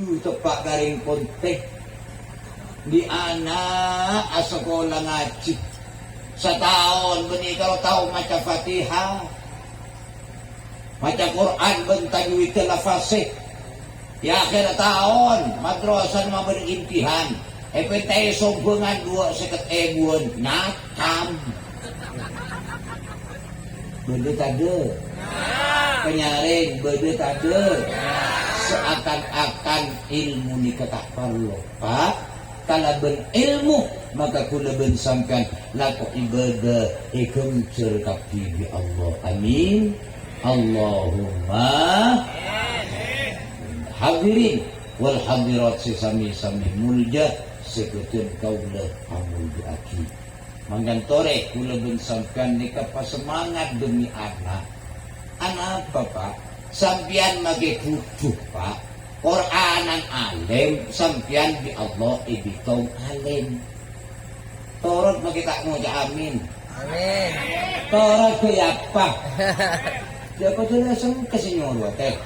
tepak garing ponte di anak sekolah ngaji setahun benih kalau tahu maca Fatihah maca Quran bentajwid lafazih ya akhir tahun madrasah mah berimtihan EPT sombongan 250.000 nakam bede tade penyaring bede tade seakan-akan ilmu ni ketak perlu pak kalau ben ilmu maka kula ben sampean laku ibadah ikencer kaki bi Allah amin Allahumma hadirin wal hadirat sesami-sami mulja seketin kaula amul aki mangantore kula ben sampean nikah semangat demi anak apa pak sampian mage kudu pak Quranan alim sampian di Allah ibitong alim torot mage tak ngoja amin amin torot ke apa siapa tuh langsung ke senyor teh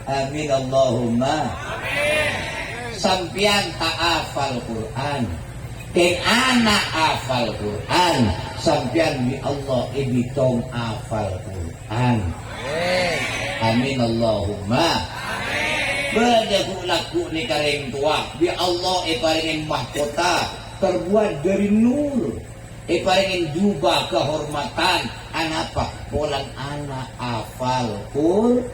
amin Allahumma amin sampian tak hafal Quran Keng anak hafal Quran sampian bi Allah ibitong hafal Quran amin Allahumma amin berjaku laku ni kareng tua bi Allah iparingin mahkota terbuat dari nur iparingin jubah kehormatan anapa polang anak hafal Quran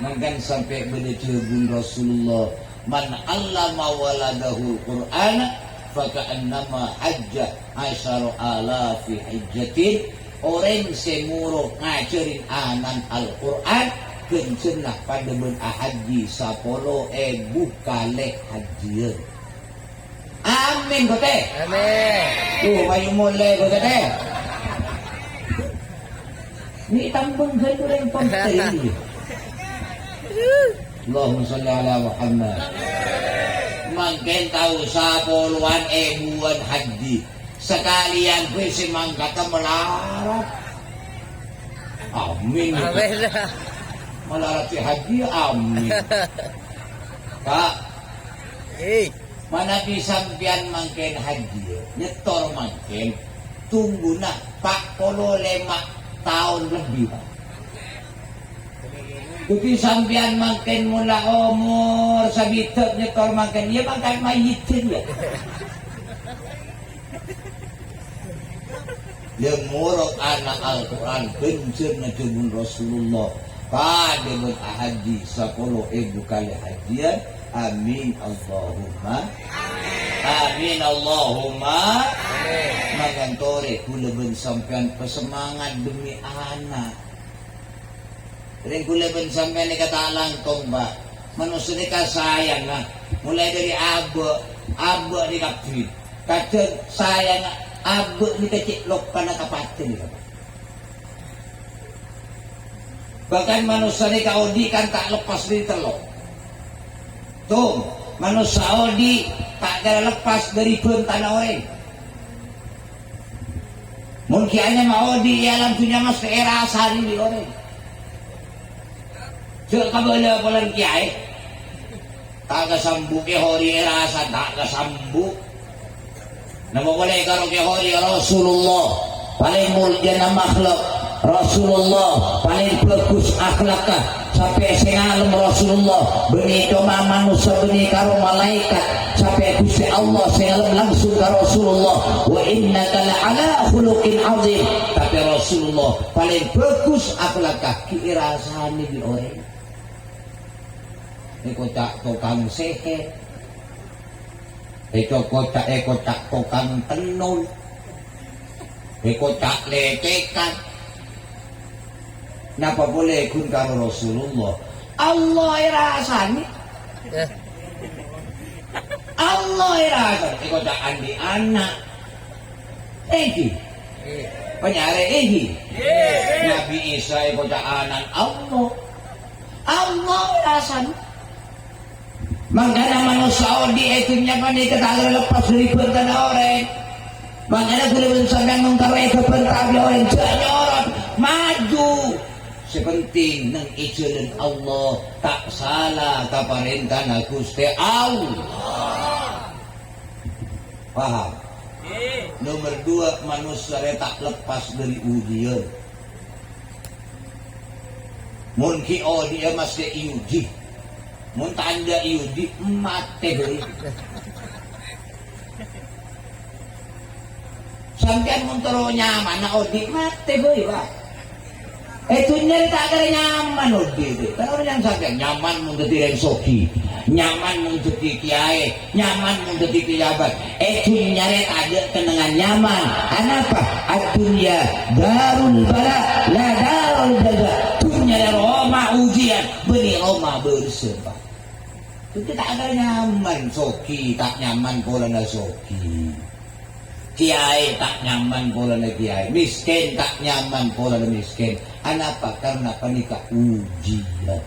mangkan sampai berdecebun Rasulullah man allama waladahul Quran faka'annama hajjah 10,000 hijjatin orang semuro ngajarin anan Al-Quran kencenah pada haji 10,000 kali haji amin kote amin mayu mulai kote ni tambang gaya orang pantay Allahumma salli ala Muhammad mungkin tahu 10,000 haji sekalian gue si mangkata melarat amin melarat si haji amin pak mana disampian mungkin haji nyetor mungkin tunggu nak 45 tahun lebih pak Kuki sampian makin mula umur sabitek nyetor makin ya makan mayitin ya. Yang muruk anak Al-Quran kencur ngejubun Rasulullah pada haji 10,000 kali hajian amin Allahumma amin Allahumma magantore kula ben sampean pesemangat demi anak ring kula ben sampean ni kata langkong ba manusia ni kasayang na mulai dari abe ni kapit kata sayang abe ni keciklok kana kapatin bahkan manusia ni kaudi kan tak lepas dari telok tuh manusia odi tak ada lepas dari tanah orang mungkin hanya mau di alam punya mas era asal di orang Jika kabala palang kiai, tak kasambu ke hori rasa tak kasambu. Nama boleh karo ke hori Rasulullah paling mulia nama makhluk Rasulullah paling bagus akhlakah sampai sengalem Rasulullah benih cuma manusia benih karo malaikat sampai Gusti Allah sengalem langsung karo Rasulullah wa innaka la'ala khuluqin azim tapi Rasulullah paling bagus akhlakah kiirasane di orang kotak tukang sehe kotak tukang tenun kotak lecekan napa boleh kun karo Rasulullah Allah irasani Allah irasani kotak andi anak egi penyare egi Nabi Isa kotak anak Allah irasani makanya manusia di etimnya pani ketahuan lepas dari bertanah orang makanya boleh sampai mengkawai ke bertanah orang jangan orang maju sepenting nang ijalan Allah tak salah kaparentah na Gusti Allah. Paham? Nomor 2, manusia tak lepas dari ujian. Mungkin dia masih iuji, mun tanda iuji mati beri. Sampai mun tero nyaman na odi mati beri pak. Itu nyari tak ada nyaman odi deh. Kalau yang sampai nyaman mun jadi soki, nyaman mun jadi kiai, nyaman mun jadi pejabat. Itu nyari tak ada kenangan nyaman. Kenapa? Dunia darul bala, la darul jaza. Dunia Roma ujian, beri Roma bersembah. Itu tak ada nyaman soki, tak nyaman pola na soki. Kiai tak nyaman pola na kiai, miskin tak nyaman pola na miskin. Kenapa? Karena panika ujian.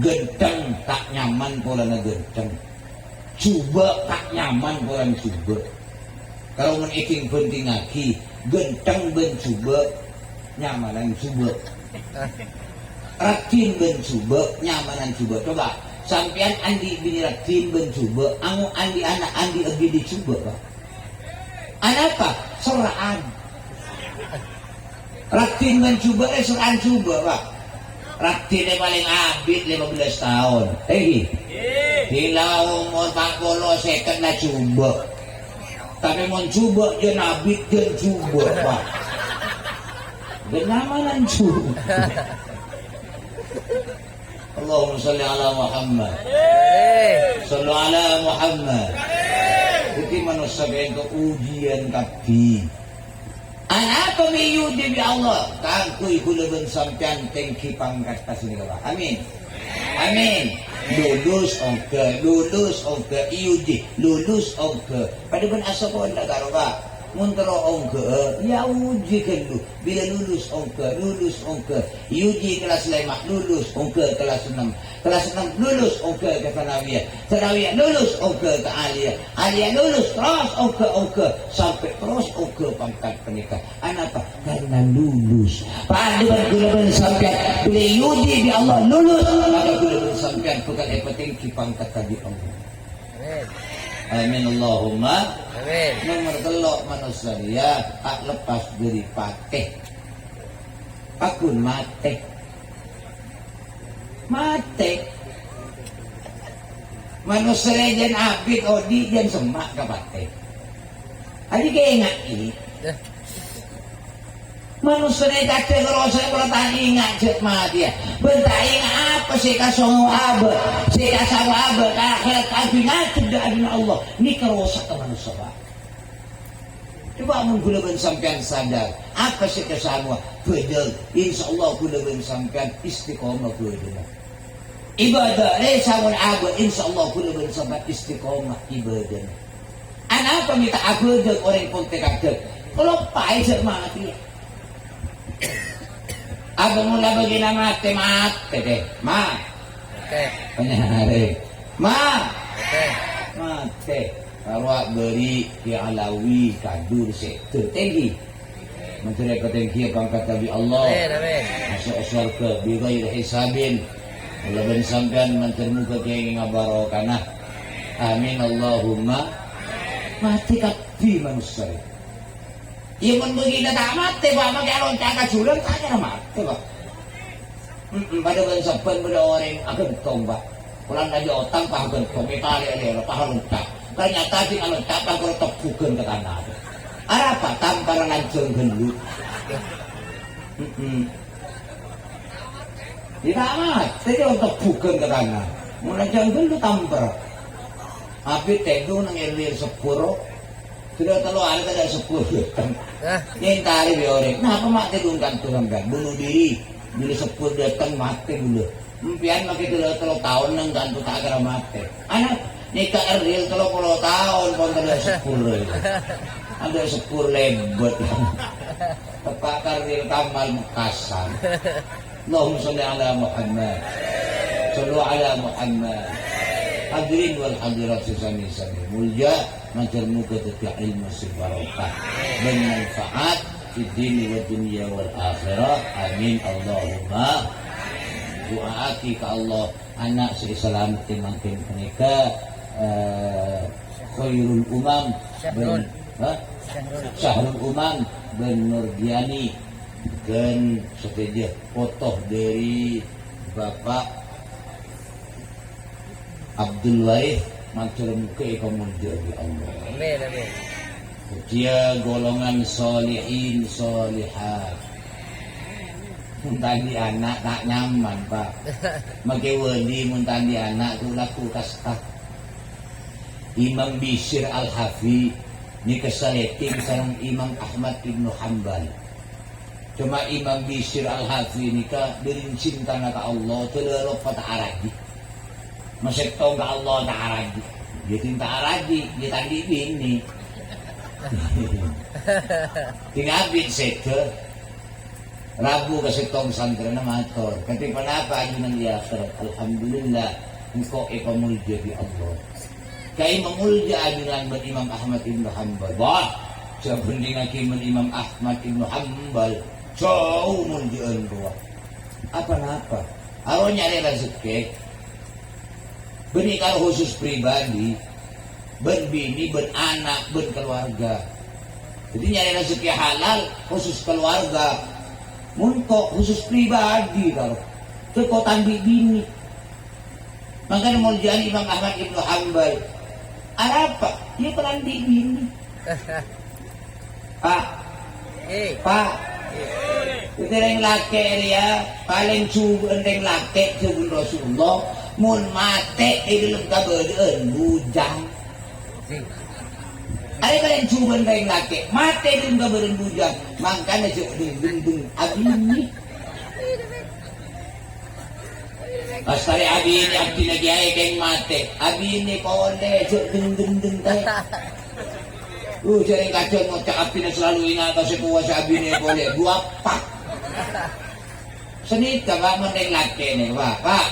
Genteng tak nyaman pola na genteng. Cuba tak nyaman pola na cuba. Kalau meneking penting lagi, genteng ben cuba, nyamanan cuba. Ratin ben cuba, nyamanan cuba. Coba sampean andi bini ratin ben cuba, angu andi anak andi agi dicuba pak. Apa? Soraan. Ratin ben cuba, soraan cuba pak. Ratin paling abid 15 tahun. Hilang umur 40 second na cuba. Tapi mau coba dia nabi dia coba pak. Benyamanan cuba. Allahumma salli ala Muhammad. Sallu ala Muhammad. Jadi manusia itu ujian tapi. Anak pemiyudi bi Allah. Kangkui kulaban sampean tengki pangkat pasini ka. Amin. Amin. Lulus ongke iuji, lulus ongke. Pada pun asa ko anda karoba. Muntero ongke, ya uji kelu. Bila lulus ongke. Iuji kelas 5 lulus ongke kelas 6. Kelas 6 lulus ongke ke Sanawiyah. Sanawiyah lulus ongke ke Aliyah. Aliyah lulus terus ongke sampai terus ongke pangkat penikah. Kenapa? Karena lulus. Pada gula sampai bila iuji di Allah lulus, maka gula sampai bukan penting pangkat tadi Allah. Amin Allahumma. Amin. Nomor 3 manusia dia tak lepas dari pateh. Akun mate. Manusia jan abid odi jan semak ka pateh. Adi kaya ingat ini. Manusia kata kalau saya bertanya ingat cek mati ya. Bentar ingat apa sih kasong abad, sih kasong abad. Akhirat kami ngatur dari Allah. Ini kerosak ke manusia pak. Coba menggulakan sampean sadar. Apa sih kesana? Bedel. Insya Allah gulakan sampean istiqomah bedel. Ibadah. Sawan abad. Insya Allah gulakan sampean istiqomah ibadah. Anak apa minta abad orang pun tekadek. Kalau pahit cek mati. Abang mula bagi nama mate deh, ma. Penyari, ma. Mate. Kalau beri ke alawi kadur sektor tinggi. Menteri ketinggi pangkat Nabi Allah. Masuk surga bighairi hisabin. Allah ben sampean mentermu ke kenging ngabarokana. Amin Allahumma. Mati kapi manusia. Ia pun begini tak mati pak, pakai loncat ke julang tak mati pak. Pada bensapan pada orang agentong pak. Pulang aja otang pak agentong, itali ada pak loncat. Ternyata di loncat pak kalau tepukan ke tanah. Apa tamparan lancung gendut. Tidak mati dia tepukan ke tanah. Mulai gendut tampar. Abi tedu nang elir sepuro. Sudah terlalu ada 10 yang tarik di orang. Kenapa mati dungkan Tuhan kan? Bunuh diri. Bila 10 datang mati dulu. Mimpian makin terlalu tahun nang gantu tak kira mati. Anak nikah eril 30 tahun pun ada 10. Ada 10 lebet. Tepak eril kamal Mekasan. Allahumma sholli ala Muhammad. Shallu ala Muhammad. Hadirin wal hadirat sesami-sami mulia. Mencermu ketika ilmu sebarokah dan manfaat fid dini wa dunya wal akhirah. Amin Allahumma. Doa ki ka Allah anak selamat makin menika khairul umam ben Syahrul Umam ben Nurdiani dan setelah foto dari Bapak Abdul Waris matur muka kamu jadi Allah. Amin, amin. Dia golongan solihin solihat. Muntah di anak tak nyaman Pak. Makai wedi muntah di anak tu laku kasta. Imam Bishr Al-Hafi ni kesaleting sareng Imam Ahmad Ibn Hanbal. Cuma Imam Bishr Al-Hafi ni ka dirin cinta na ka Allah telero pa taaragi. Masih tahu ka Allah taaragi. Dia cinta aragi, dia tadi bini. Tinabit sektor. Rabu kasi tong santra na mator. Kati panapa ajunan di akhirat. Alhamdulillah. Engkau ipamulja di Allah. Kaya mamulja ajunan ba Imam Ahmad Ibn Hanbal. Bah! Sa pendingakiman Imam Ahmad Ibn Hanbal. Jauh muljaan ruwa. Apa-apa. Araw nyari rezeki. Benikah khusus pribadi. Ben bini, ben anak, ben keluarga. Jadi nyari rezeki halal khusus keluarga. Munko khusus pribadi kalau kau tambi bini. Makanya muljaan Imam Ahmad Ibn Hanbal. Apa? Dia pelantik bini. Pak, Pak, itu yang laki dia paling cuban yang laki sebelum Rasulullah. Mun mate di dalam kabaran bujang. Ada kalian cuba yang laki mati dalam kabaran bujang. Makanya deng abini. Pastari abini abdi lagi ay keng mati. Abini pole deng tay. Jangan kacau ngocak abdi na selalu ingat kasi kuha sa abini pole. Dua pak. Senit ka ba man yang laki ni pak? Pak.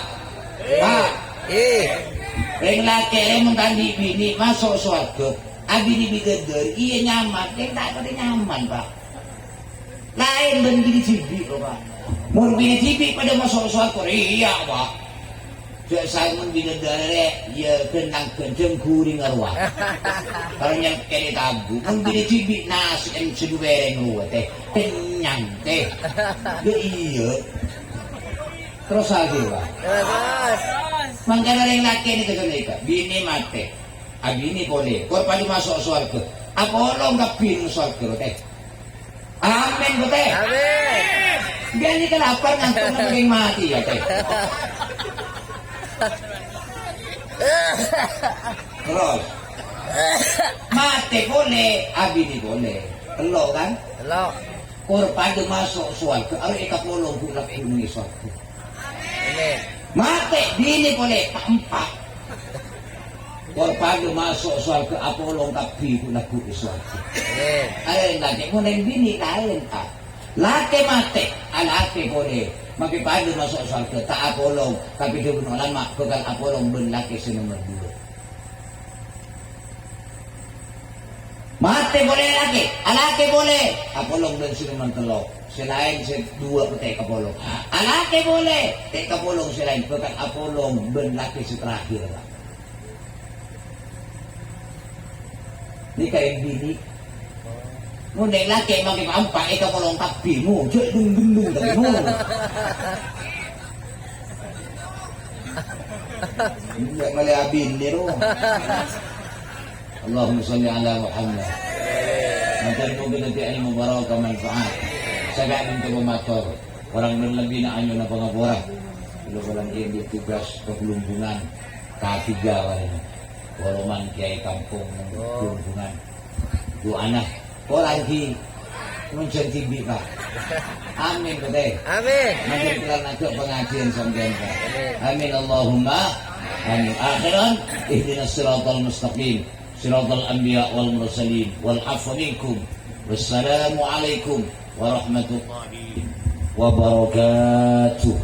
Yang laki yang mentandi bini masuk suarga. Abi ni bigeder, iya nyaman, dia tak ada nyaman Pak. Lain dan gini cibi Pak. Mau gini cibi pada masuk Korea Pak. Saya membigeder ya kenang kenceng kuring arwah. Kalau yang kene tabu, mau gini cibi nasi yang seduwereng luar teh, kenyang teh. Ya iya. Terus aja Pak. Terus. Mangkana yang laki ni kesunika, bini mati. Abi ini boleh, kau padu masuk surga. Aku orang tak pilih surga, teh. Amin, teh. Amin. Biar ni kenapa ngantuk nanging mati ya, teh. Terus, mati boleh, abi ini boleh. Telok kan? Telok. Kau padu masuk surga, aku ikat molong bulat ini surga. Amin. Mati, bini boleh, tampak. Pagdo masuk soal ke Apollo tapi ko laku iswati. Ayun lagi mo nang bini lain ka. Laki mati, alaki boleh. Makipagdo masuk soal ke ta Apollo tapi do lama pegal Apollo ben laki sa nomor 2. Mati boleh laki, alaki boleh. Apollo ben sa nomor 3. Selain sa 2 petek Apollo. Alaki boleh. Tek Apollo selain pegal Apollo ben laki sa terakhir. Ni kayak bini. Mundeng laki maki pampak ika kolong tapi mu cek dung dari mu. Enggak mali abin ni ro. Allahumma shalli ala Muhammad. Nanti mo binati ay mubarak manfaat. Saga bintu motor. Orang dan lebih na anyo na pangaborang. Kalau walang ini tugas paglumbungan katiga ini. Walaman kiai kampung hubungan 2 anak orang di menjadi Pak. Amin betul. Amin. Nanti kita najak pengajian sampean Pak. Amin Allahumma. Amin. Akhiran ihdinas siratal mustaqim siratal anbiya wal mursalin wal afwa minkum. Wassalamu alaikum warahmatullahi wabarakatuh.